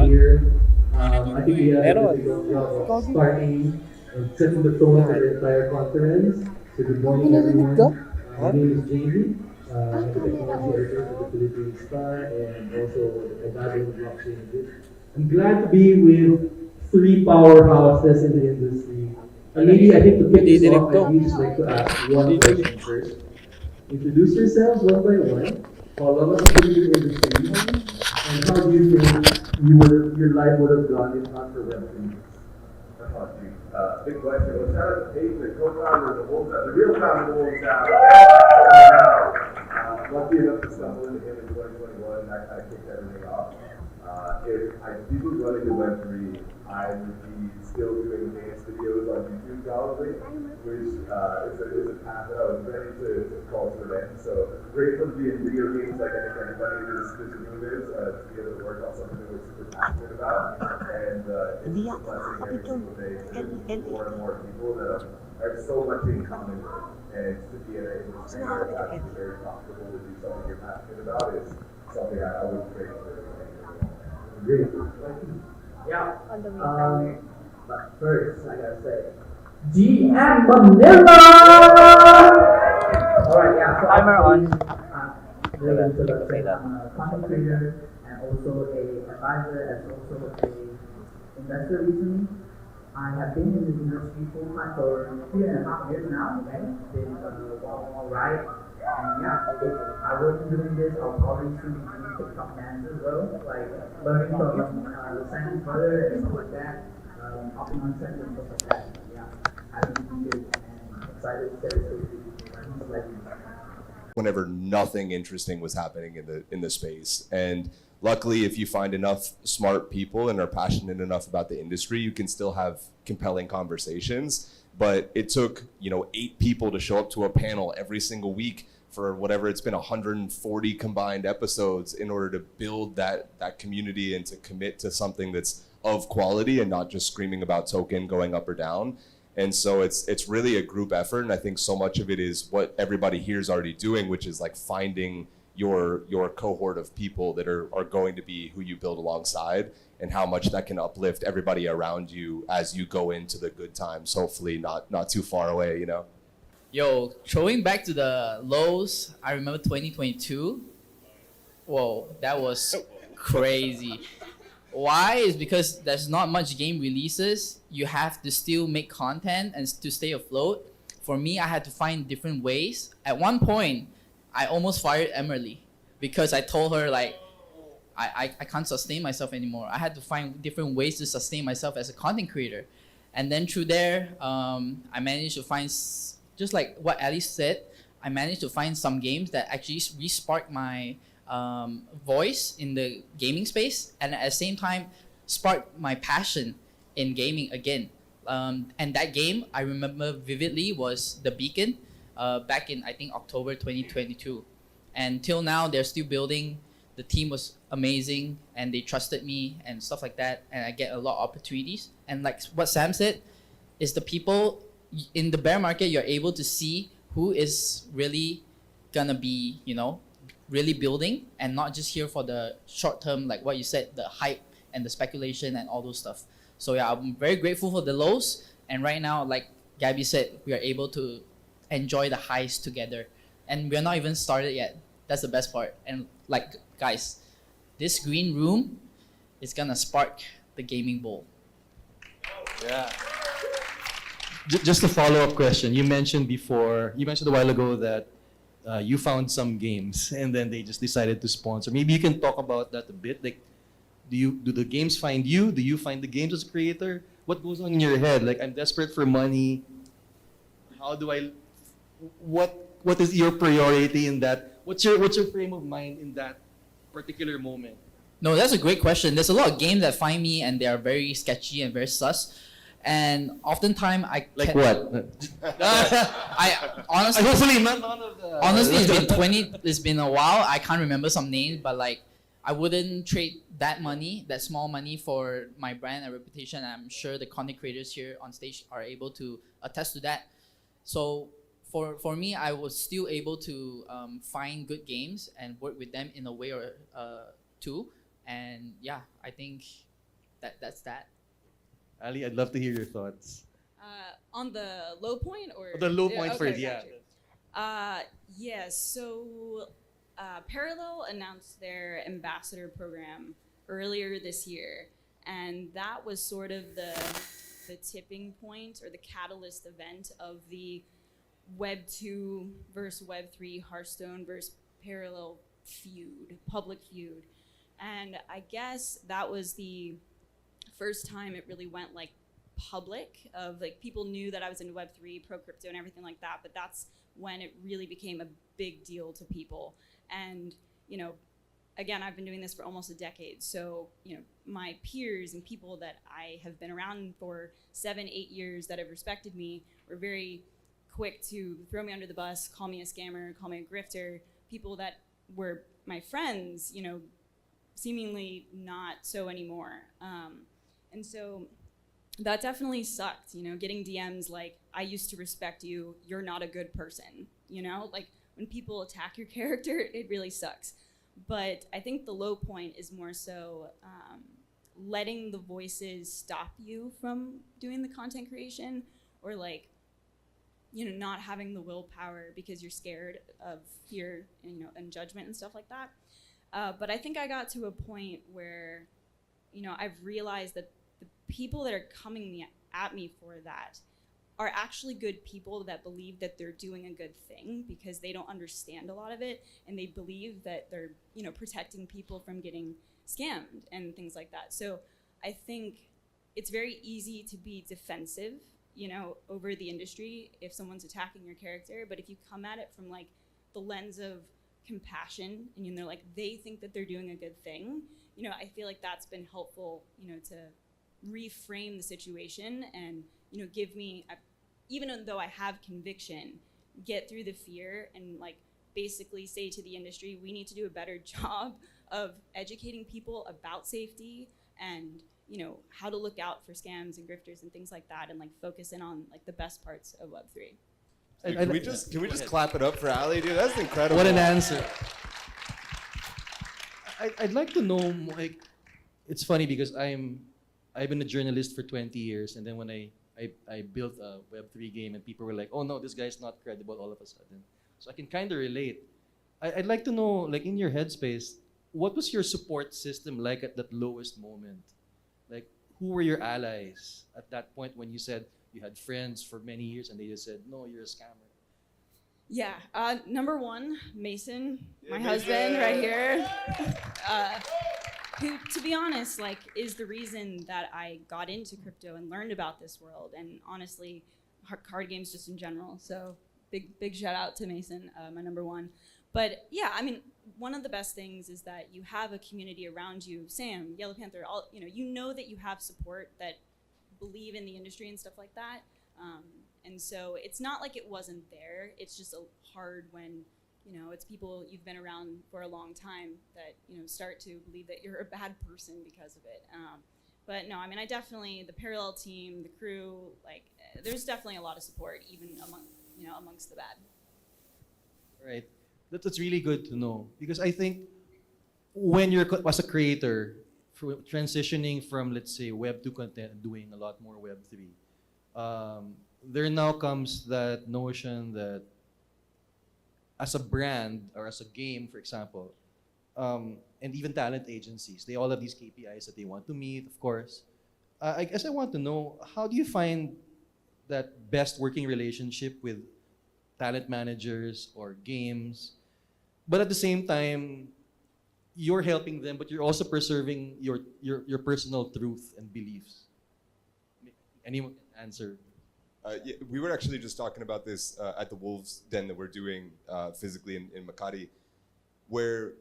here. I think we had a difficult job of starting and setting the tone for the entire conference. So good morning, everyone. My name is Jayvee. I'm the technology editor for the Philippine Star and also the Tagalog blockchain group. I'm glad to be with three powerhouses in the industry. And maybe I think to kick this off, I'd really just like to ask one question first. Introduce yourselves one by one. How long have you been in the industry? And how do you think your life would have gone if not for Web3? Oh, geez. Big question. Well, shout out to Pete, the co-founder of the WolvesDAO, the real founder of the WolvesDAO. Lucky enough to stumble into him in 2021, and that kind of kicked everything off. If I didn't run into Web3, I would be still doing dance videos on YouTube probably, which is a path that I was ready to culture then. So grateful to be in video games like I think everybody who's doing this, to be able to work on something that we're super passionate about. And it's a blessing every single day to meet more and more people that have so much in common with. And to be in an industry where it's actually very comfortable to do something you're passionate about is something I would trade for anything. Great. Yeah. On the way But first, I gotta say, GM Manila! Alright, yeah, so Timer on. Very introduction. I'm a content creator and also a advisor and also a investor recently. I have been in the industry full time for 3.5 years now, okay? It's been all right. And yeah, if I wasn't doing this, I'll probably soon be doing TikTok dance as well, like learning from the Simon brother and stuff like that, hopping on set and stuff like that. Yeah, having been good and excited to share this with you. Whenever nothing interesting was happening in the space. And luckily, if you find enough smart people and are passionate enough about the industry, you can still have compelling conversations. But it took 8 people to show up to a panel every single week for whatever it's been 140 combined episodes in order to build that community and to commit to something that's of quality and not just screaming about token going up or down. And so it's really a group effort, and I think so much of it is what everybody here is already doing, which is like finding your cohort of people that are going to be who you build alongside, and how much that can uplift everybody around you as you go into the good times, hopefully not too far away, Yo, throwing back to the lows, I remember 2022. Whoa, that was crazy. Why? Is because there's not much game releases. You have to still make content and to stay afloat. For me, I had to find different ways. At one point, I almost fired Emily because I told her like, I can't sustain myself anymore. I had to find different ways to sustain myself as a content creator. And then through there, I managed to find, just like what Alice said, I managed to find some games that actually re-sparked my voice in the gaming space, and at the same time sparked my passion in gaming again. And that game I remember vividly was The Beacon, back in I think October 2022. And till now they're still building. The team was amazing and they trusted me and stuff like that, and I get a lot of opportunities. And like what Sam said, is the people in the bear market, you're able to see who is really gonna be, really building and not just here for the short term, like what you said, the hype and the speculation and all those stuff. So yeah, I'm very grateful for the lows, and right now, like Gabby said, we are able to enjoy the highs together, and we're not even started yet. That's the best part. And like guys, this green room is gonna spark the gaming bowl. Yeah. Just a follow-up question. You mentioned a while ago that you found some games and then they just decided to sponsor. Maybe you can talk about that a bit. Like, do the games find you? Do you find the games as a creator? What goes on in your head? Like, I'm desperate for money. What is your priority in that? What's your frame of mind in that particular moment? No, that's a great question. There's a lot of games that find me and they are very sketchy and very sus. And oftentimes What? I honestly, hopefully none of the. honestly, it's been a while. I can't remember some names, but like, I wouldn't trade that small money for my brand and reputation. I'm sure the content creators here on stage are able to attest to that. So for me, I was still able to find good games and work with them in a way or two. And yeah, I think That's that. Ali, I'd love to hear your thoughts. On the low point or The low point okay, first, yeah. gotcha. Yes. So Parallel announced their ambassador program earlier this year, and that was sort of the tipping point or the catalyst event of the Web 2 versus Web 3 Hearthstone versus Parallel feud, public feud. And I guess that was the first time it really went like public of like people knew that I was into Web3, pro crypto and everything like that, but that's when it really became a big deal to people. And, you know, again, I've been doing this for almost a decade. So, you know, my peers and people that I have been around for 7-8 years that have respected me were very quick to throw me under the bus, call me a scammer, call me a grifter. People that were my friends, you know, seemingly not so anymore. And so that definitely sucked, you know, getting DMs like, I used to respect you, you're not a good person, you know? Like, when people attack your character, it really sucks. But I think the low point is more so letting the voices stop you from doing the content creation, or like, you know, not having the willpower because you're scared of fear and, you know, and judgment and stuff like that. But I think I got to a point where, you know, I've realized that the people that are coming at me for that are actually good people that believe that they're doing a good thing because they don't understand a lot of it, and they believe that they're, you know, protecting people from getting scammed and things like that. So I think it's very easy to be defensive, you know, over the industry if someone's attacking your character. But if you come at it from like the lens of compassion and, you know, like they think that they're doing a good thing, you know, I feel like that's been helpful, you know, to reframe the situation and, you know, give me, even though I have conviction, get through the fear and like basically say to the industry, we need to do a better job of educating people about safety and, you know, how to look out for scams and grifters and things like that, and like focus in on like the best parts of Web3. Dude, can we just clap it up for Ali, dude? That's incredible. What an answer. I'd like to know, like, it's funny because I've been a journalist for 20 years, and then when I built a Web3 game and people were like, oh no, this guy's not credible all of a sudden. So I can kind of relate. I'd like to know, like, in your headspace, what was your support system like at that lowest moment? Like, who were your allies at that point when you said you had friends for many years and they just said, no, you're a scammer? Yeah, number one, Mason, my Mason. husband right here, who, to be honest, like, is the reason that I got into crypto and learned about this world, and honestly, card games just in general. So big shout out to Mason, my number one. But yeah, I mean, one of the best things is that you have a community around you, Sam, Yellow Panther, all, you know that you have support that believe in the industry and stuff like that. And so it's not like it wasn't there. It's just hard when, you know, it's people you've been around for a long time that, you know, start to believe that you're a bad person because of it. But no, I mean, I definitely, the Parallel team, the crew, like, there's definitely a lot of support even amongst the bad. Right. That's really good to know, because I think when you're as a creator transitioning from, let's say, Web 2 content and doing a lot more Web 3, there now comes that notion that as a brand or as a game, for example, and even talent agencies, they all have these KPIs that they want to meet, of course. I guess I want to know, how do you find that best working relationship with talent managers or games, but at the same time, you're helping them, but you're also preserving your personal truth and beliefs? Anyone can answer? Yeah, we were actually just talking about this at the Wolves Den that we're doing physically in Makati, where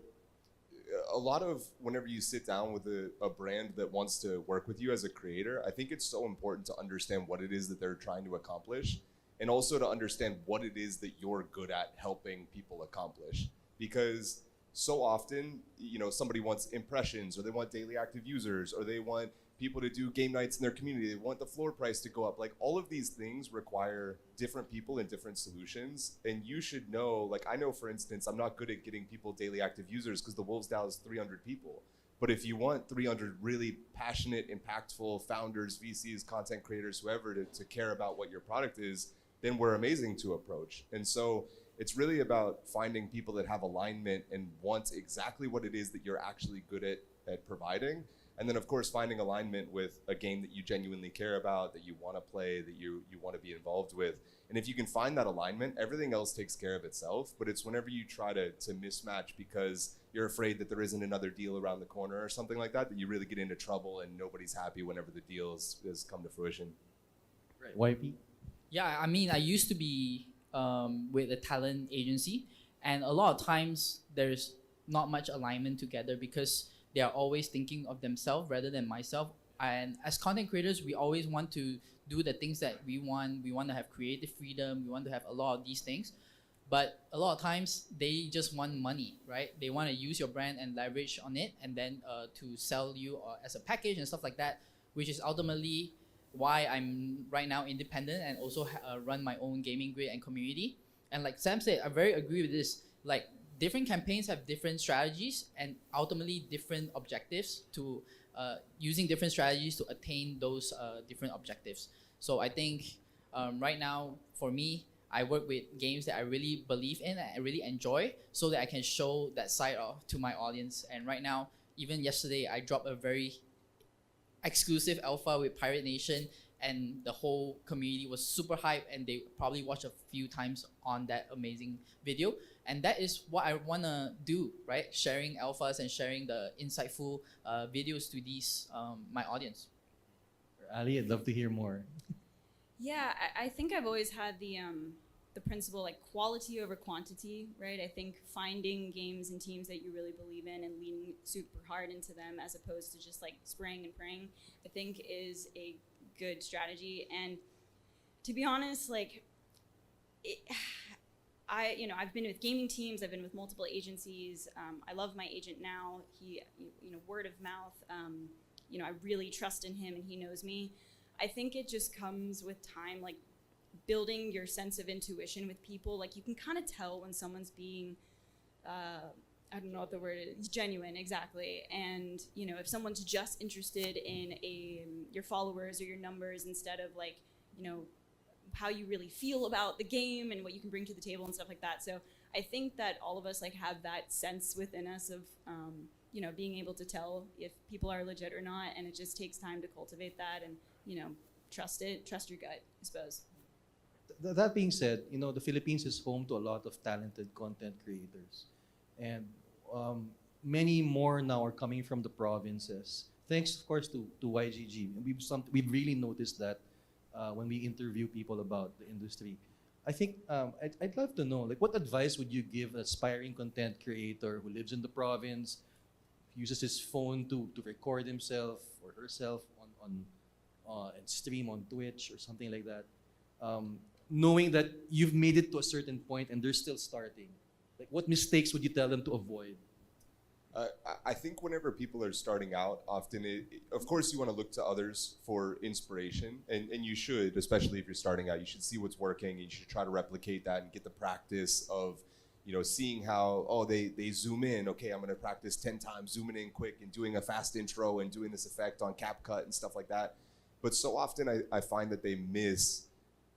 a lot of whenever you sit down with a brand that wants to work with you as a creator, I think it's so important to understand what it is that they're trying to accomplish, and also to understand what it is that you're good at helping people accomplish. Because so often, you know, somebody wants impressions, or they want daily active users, or they want people to do game nights in their community, they want the floor price to go up. Like, all of these things require different people and different solutions. And you should know, like, I know, for instance, I'm not good at getting people daily active users because the WolvesDAO is 300 people. But if you want 300 really passionate, impactful founders, VCs, content creators, whoever to care about what your product is, then we're amazing to approach. And so it's really about finding people that have alignment and want exactly what it is that you're actually good at providing. And then, of course, finding alignment with a game that you genuinely care about, that you want to play, that you want to be involved with. And if you can find that alignment, everything else takes care of itself. But it's whenever you try to mismatch because you're afraid that there isn't another deal around the corner or something like that, that you really get into trouble and nobody's happy whenever the deal has come to fruition. Right. YP? Yeah, I mean, I used to be with a talent agency, and a lot of times there's not much alignment together because they are always thinking of themselves rather than myself. And as content creators, we always want to do the things that we want. We want to have creative freedom. We want to have a lot of these things. But a lot of times they just want money, right? They want to use your brand and leverage on it, and then to sell you as a package and stuff like that, which is ultimately why I'm right now independent and also run my own gaming grid and community. And like Sam said, I very agree with this. Like, different campaigns have different strategies and ultimately different objectives to using different strategies to attain those different objectives. So I think right now, for me, I work with games that I really believe in and I really enjoy so that I can show that side to my audience. And right now, even yesterday, I dropped a very exclusive alpha with Pirate Nation, and the whole community was super hyped, and they probably watched a few times on that amazing video. And that is what I want to do, right? Sharing alphas and sharing the insightful videos to these my audience. Ali, I'd love to hear more. Yeah, I think I've always had the principle like quality over quantity, right? I think finding games and teams that you really believe in and leaning super hard into them as opposed to just like spraying and praying, I think is a good strategy. And to be honest, like I've been with gaming teams, I've been with multiple agencies. I love my agent now. He, word of mouth, I really trust in him and he knows me. I think it just comes with time, like building your sense of intuition with people. Like you can kind of tell when someone's being, I don't know what the word is, genuine, exactly. And if someone's just interested in your followers or your numbers instead of like, how you really feel about the game and what you can bring to the table and stuff like that. So I think that all of us like have that sense within us of, being able to tell if people are legit or not. And it just takes time to cultivate that and, trust your gut, I suppose. That being said, the Philippines is home to a lot of talented content creators. And many more now are coming from the provinces. Thanks, of course, to YGG. We've really noticed that when we interview people about the industry. I think I'd love to know, like, what advice would you give an aspiring content creator who lives in the province, uses his phone to record himself or herself on and stream on Twitch or something like that, knowing that you've made it to a certain point and they're still starting? Like, what mistakes would you tell them to avoid? I think whenever people are starting out, often, of course, you want to look to others for inspiration, and you should, especially if you're starting out, you should see what's working, and you should try to replicate that and get the practice of, seeing how, they zoom in. Okay, I'm going to practice 10 times, zooming in quick and doing a fast intro and doing this effect on CapCut and stuff like that. But so often I find that they miss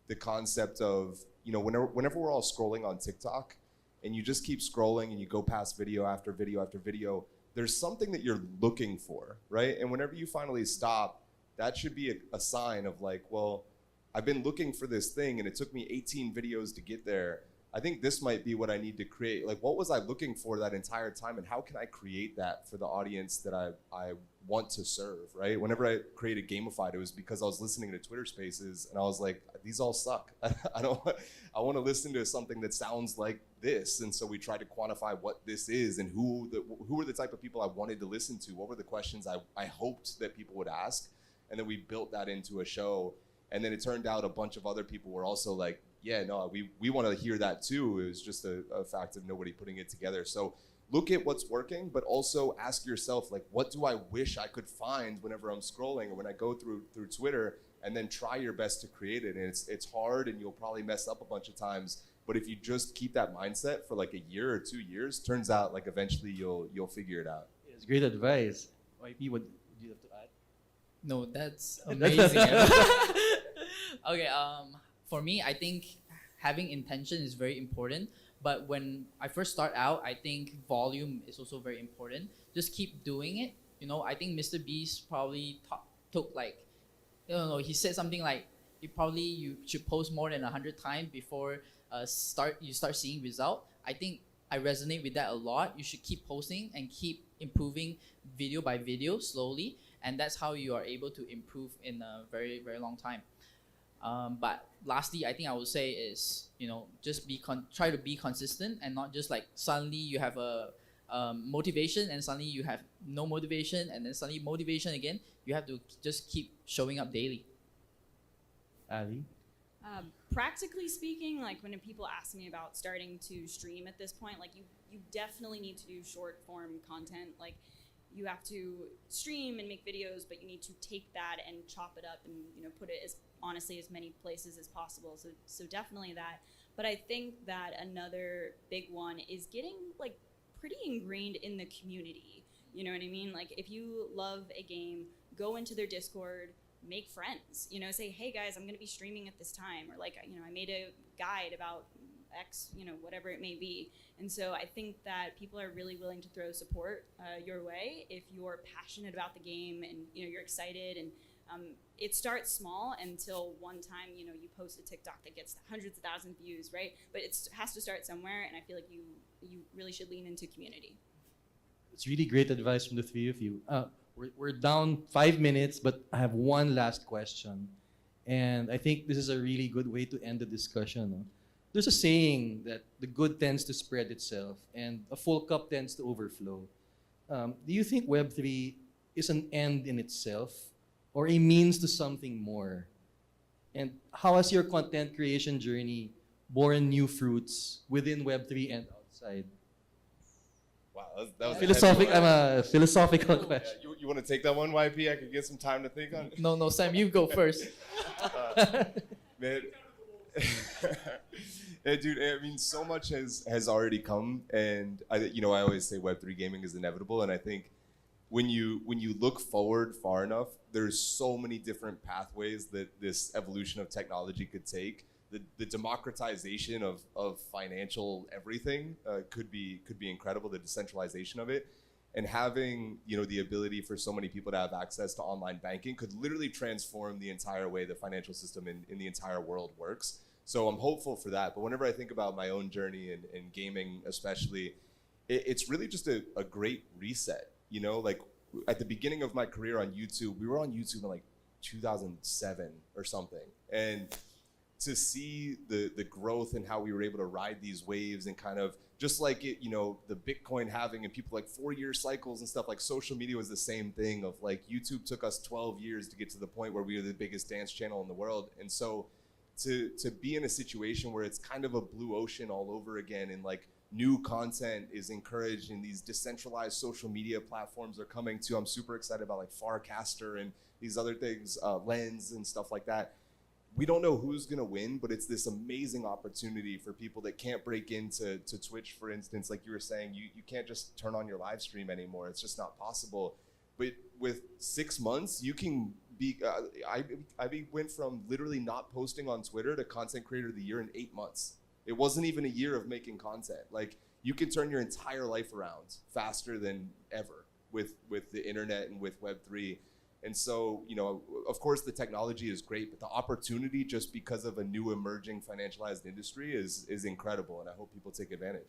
the concept of, whenever we're all scrolling on TikTok, and you just keep scrolling and you go past video after video after video, there's something that you're looking for, right? And whenever you finally stop, that should be a sign of like, well, I've been looking for this thing and it took me 18 videos to get there. I think this might be what I need to create. Like, what was I looking for that entire time, and how can I create that for the audience that I want to serve, right? Whenever I created Gamified, it was because I was listening to Twitter Spaces and I was like, these all suck. I want to listen to something that sounds like this. And so we tried to quantify what this is and who were the type of people I wanted to listen to. What were the questions I hoped that people would ask? And then we built that into a show. And then it turned out a bunch of other people were also like, yeah, no, we want to hear that too. It was just a fact of nobody putting it together. So look at what's working, but also ask yourself, like, what do I wish I could find whenever I'm scrolling or when I go through Twitter, and then try your best to create it. And it's hard and you'll probably mess up a bunch of times. But if you just keep that mindset for like a year or 2 years, turns out like eventually you'll figure it out. It's great advice. YP, what do you have to add? No, that's amazing. Okay, for me, I think having intention is very important. But when I first start out, I think volume is also very important. Just keep doing it. You know, I think Mr. Beast probably took like, I don't know, he said something like, you should post more than 100 times before you start seeing result. I think I resonate with that a lot. You should keep posting and keep improving video by video slowly, and that's how you are able to improve in a very, very long time. But lastly, I think I would say is, you know, just try to be consistent and not just like suddenly you have a motivation and suddenly you have no motivation and then suddenly motivation again. You have to just keep showing up daily. Ali? Practically speaking, like when people ask me about starting to stream at this point, like you definitely need to do short form content. Like you have to stream and make videos, but you need to take that and chop it up and, you know, put it as honestly as many places as possible. So definitely that. But I think that another big one is getting like pretty ingrained in the community. You know what I mean? Like if you love a game, go into their Discord, make friends, you know, say, hey guys, I'm going to be streaming at this time, or like, you know, I made a guide about X, you know, whatever it may be. And so I think that people are really willing to throw support your way if you're passionate about the game and, you know, you're excited. And it starts small until one time, you know, you post a TikTok that gets hundreds of thousands of views, right? But it has to start somewhere, and I feel like you really should lean into community. It's really great advice from the three of you. We're down 5 minutes, but I have one last question. And I think this is a really good way to end the discussion. No? There's a saying that the good tends to spread itself and a full cup tends to overflow. Do you think Web3 is an end in itself or a means to something more? And how has your content creation journey borne new fruits within Web3 and outside? Wow, that was A philosophical question. You want to take that one, YP? I could get some time to think on it. No, Sam, you go first. Man. Yeah, dude, I mean, so much has already come, and I always say Web3 gaming is inevitable, and I think when you look forward far enough, there's so many different pathways that this evolution of technology could take. The democratization of financial everything could be incredible. The decentralization of it, and having the ability for so many people to have access to online banking could literally transform the entire way the financial system in the entire world works. So I'm hopeful for that. But whenever I think about my own journey in gaming, especially, it's really just a great reset. Like at the beginning of my career on YouTube, we were on YouTube in like 2007 or something, and to see the growth and how we were able to ride these waves and kind of just like it, the Bitcoin halving and people like 4-year cycles and stuff, like social media was the same thing of like YouTube took us 12 years to get to the point where we were the biggest dance channel in the world. And so to be in a situation where it's kind of a blue ocean all over again and like new content is encouraged and these decentralized social media platforms are coming too. I'm super excited about like Farcaster and these other things, Lens and stuff like that. We don't know who's going to win, but it's this amazing opportunity for people that can't break into Twitch, for instance. Like you were saying, you can't just turn on your live stream anymore. It's just not possible. But with 6 months, you can be, I went from literally not posting on Twitter to content creator of the year in 8 months. It wasn't even a year of making content. Like you can turn your entire life around faster than ever with the internet and with Web3. And so, of course, the technology is great, but the opportunity just because of a new emerging financialized industry is incredible, and I hope people take advantage.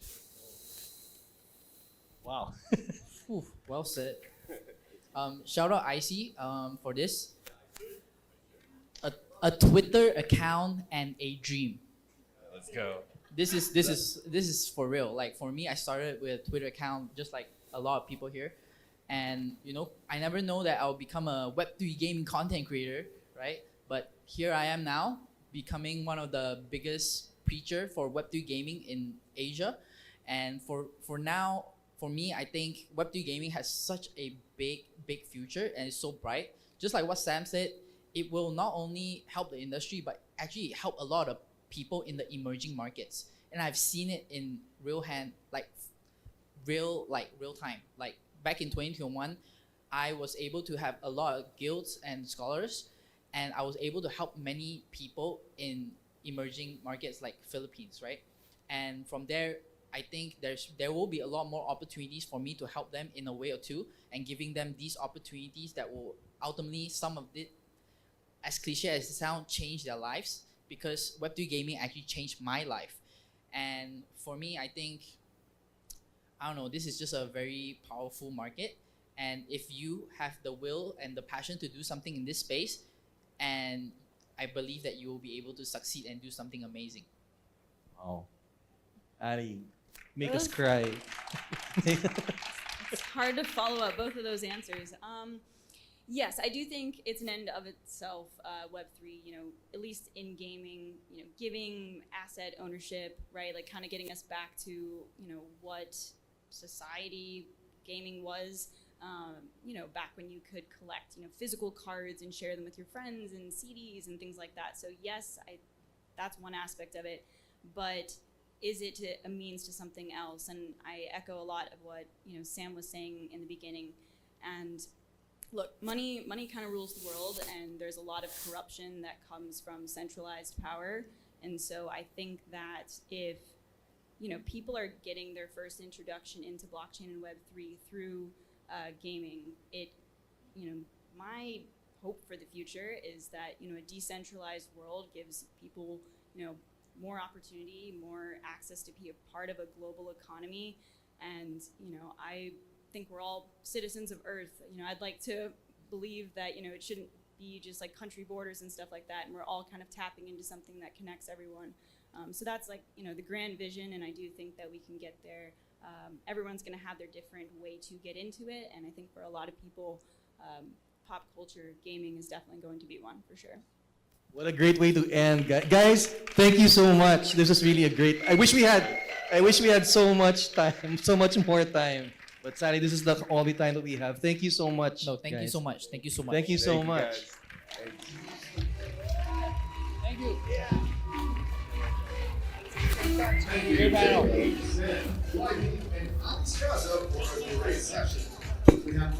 Wow. Ooh, well said. Shout out IC for this. A Twitter account and a dream. Let's go. This is for real. Like for me, I started with a Twitter account just like a lot of people here. And I never know that I'll become a Web3 gaming content creator, right? But here I am now, becoming one of the biggest preacher for Web3 gaming in Asia. And for now, for me, I think Web3 gaming has such a big future and it's so bright. Just like what Sam said, it will not only help the industry, but actually help a lot of people in the emerging markets. And I've seen it in real time. Like back in 2021, I was able to have a lot of guilds and scholars, and I was able to help many people in emerging markets like Philippines, right? And from there, I think there will be a lot more opportunities for me to help them in a way or two, and giving them these opportunities that will ultimately, some of it, as cliche as it sounds, change their lives, because Web3 gaming actually changed my life. And for me, I think, I don't know, this is just a very powerful market. And if you have the will and the passion to do something in this space, and I believe that you will be able to succeed and do something amazing. Wow. Allie, make us Ugh. cry. It's hard to follow up both of those answers. Yes, I do think it's an end of itself, Web3, at least in gaming, giving asset ownership, right? Like kind of getting us back to, what society gaming was, back when you could collect, physical cards and share them with your friends and CDs and things like that. So yes, that's one aspect of it, but is it a means to something else? And I echo a lot of what, Sam was saying in the beginning. And look, money kind of rules the world, and there's a lot of corruption that comes from centralized power. And so I think that if, people are getting their first introduction into blockchain and Web3 through gaming, my hope for the future is that, a decentralized world gives people, more opportunity, more access to be a part of a global economy. And, I think we're all citizens of Earth. I'd like to believe that, it shouldn't be just like country borders and stuff like that, and we're all kind of tapping into something that connects everyone. So that's like, the grand vision, and I do think that we can get there. Everyone's gonna have their different way to get into it, and I think for a lot of people, pop culture gaming is definitely going to be one, for sure. What a great way to end, guys! Thank you so much. This was really a great. I wish we had so much time, so much more time. But sadly, this is the only time that we have. Thank you so much. No, thank you guys. so much. Thank you so much. Thank you so Thank you, much. guys. Thank you. Great panel. And Alliestrasza for a great session. We have